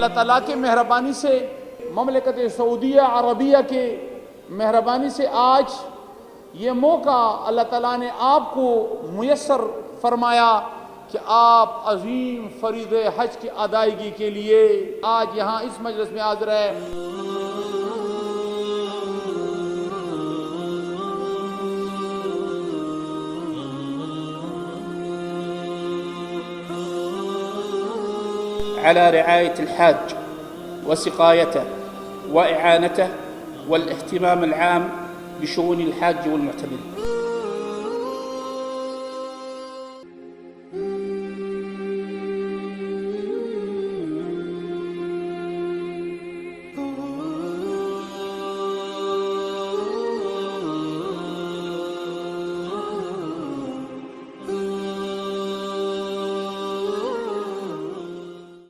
अल्लाह ताला के मेहरबानी से, ममलकत सऊदिया अरबिया के मेहरबानी से आज ये मौका अल्लाह ताला ने आपको मुयस्सर फरमाया कि आप अजीम फरीज़ हज की अदायगी के लिए आज यहाँ इस मजलिस में हाज़िर है। على رعاية الحاج وسقايته وإعانته والاهتمام العام بشؤون الحاج والمعتمر.